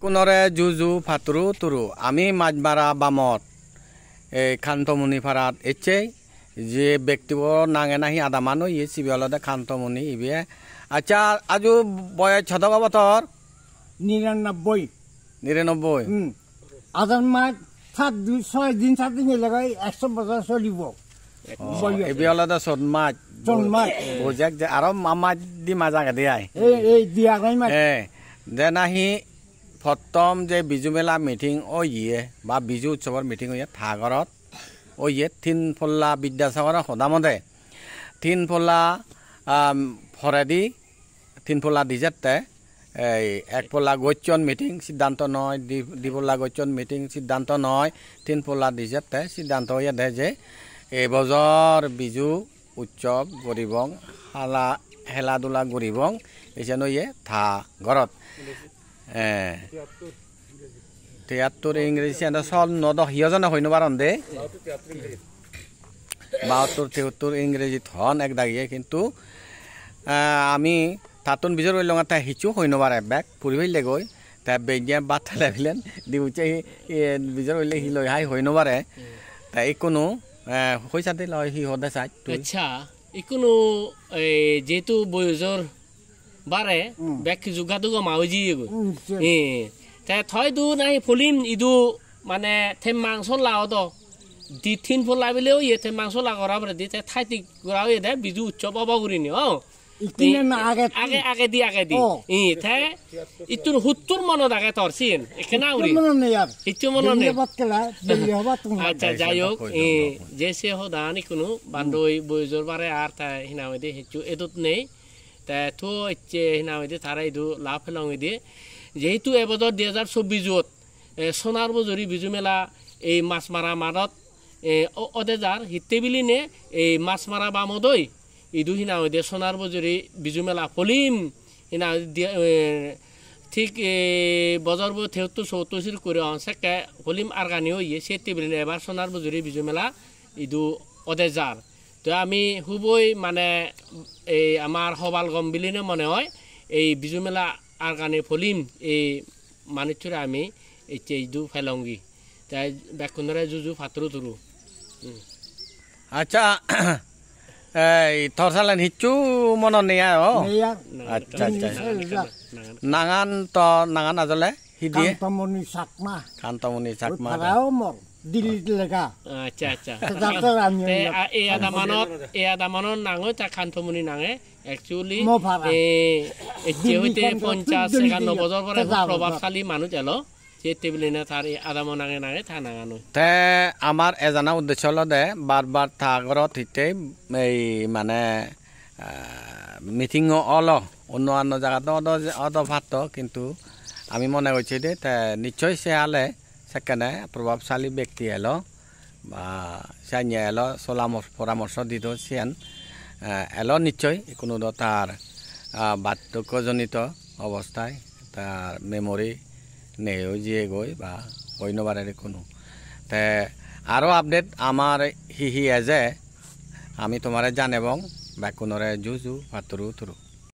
কোনরে জুজু ফাতুরু তুরু আমি মাঝমারা বামত এই খান্তমুনি ফারাত এচ্ছে যে ব্যক্তিব নাঙে নাহি আদা মানুষ ইয়ে সিবিয়লদে খান্তমুনি ইবে আচ্ছা আজু বয়স ছদক বছর 99 আদার মাস 6 দিন 7 দিন লাগাই 100 বছর চলিব ইবিয়লদে চোন মাছ বুঝাক যে আর মামা দি মাজাকে দিয়াই এই দিয়া নাই মাছ যে নাহি প্রথম যে বিজু মেলা মিটিং ও ইয়ে বা বিজু উৎসৱৰ মিটিং ইয়ে থাগৰত ও ইয়ে তিনফল্লা বিদ্যাসাগৰ সদামতে তিনফল্লা ফৰেদি তিনফল্লা দিজেতে এই একফল্লা গৈচন মিটিং সিদ্ধান্ত নয় দ্বিফল্লা গৈচন মিটিং সিদ্ধান্ত নয় তিনফল্লা দিজেতে সিদ্ধান্ত ইয়ে দে যে এই বছৰ বিজু উৎসৱ গরিবং হেলা দোলা গরিবং এসেনো ইয়ে থা ঘরত 73 ইংরেজি সল নদ হিয়জনে হইনো বারণ দে 72 ইংরেজি থন এক দাগিয়ে কিন্তু আমি তাতুন বিজর হইল তা হিচু হইনো বারে ব্যাক পুরি হইলে গই তা বেজিয়া বাত লাগিলেন দিউচে বিজর হইলে হি লই হাই হইনো বারে তা ইকোনো হইছাতে লয় হি হদে চাই আচ্ছা ইকোনো যেহেতু বয়জর বারে ব্যাক যুগাদুগ মাউজি গো তে থয় দু নাই ফলিম ইদু মানে থেম মাংস লাও তো দি তিন ফল লাইবেলেও ইয়ে থেম মাংস লাগরা বরে দি থাইতি গরাও এ দে বিজু উৎসব অবগুরিনি আগে দি থে ইতুর হুত্তুর মনত আগে তরছিন এখানে আউরি ইতু মন নেই আচ্ছা যাই হোক যে সে হদানি কোনো বান্ডই বয়জর বারে আর তা হিনামে দে হিচু এদুত নেই তা তো ইচ্ছে হিনামে দে তারা ইদু লাভ ফেলাং দে যেহেতু এবছর 2024 সোনার বজরি বিজু মেলা এই মাছ মারা মারত অদেজার হিতেবিলি নে এই মাছ মারা বামদই ইদু হিনা দে সোনার বজরি বিজু মেলা ফলিম হিনা ঠিক বজর 73-74 করে অনসেকে ফলিম আরগানিও ইয়ে সে টেবিলি নে এবার সোনার বজরি বিজু মেলা ইদু অদেজার তো আমি খুবই মানে এই আমার হবাল গম বিলিনে মনে হয় এই বিজু মেলা আর গানে ফলিম এই মানুষরা আমি এই চেজু ফেলঙ্গি তাই ব্যাকুনরে জুজু ফাতরু তুরু আচ্ছা এই থরসালেন হিচু মন নিয়া ও আচ্ছা আচ্ছা নাঙান আজলে হি দিয়ে কান্তমনি চাকমা ফারাও মর দিল্লি লেগা আচ্ছা আচ্ছা এই আদামানত নাঙে তা কান্তমনি নাঙে একচুয়ালি এই হইতে 50-51 বছর পরে প্রভাবশালী মানুষ এলো যে টেবিলে না তার আদামো নাঙে থা নাঙানো তে আমার এজানা উদ্দেশ্য হলো দে বারবার থাগরত হিতে এই মানে মিটিং অল অন্য জায়গাতে অদ ভাত কিন্তু আমি মনে করছি দে নিশ্চয় সে আলে সেখানে প্রভাবশালী ব্যক্তি এলো বা সাইনিয়া এলো পরামর্শ দিত সিয়ান এলো নিশ্চয় কোনো তার বার্ধক্যজনিত অবস্থায় তার মেমোরি নেও জিয়ে গই বা অন্যবারের কোনো তে আরও আপডেট আমার হি এজে আমি তোমারে জানেবং বা কোনরে জুজু ফাতুরু তুরু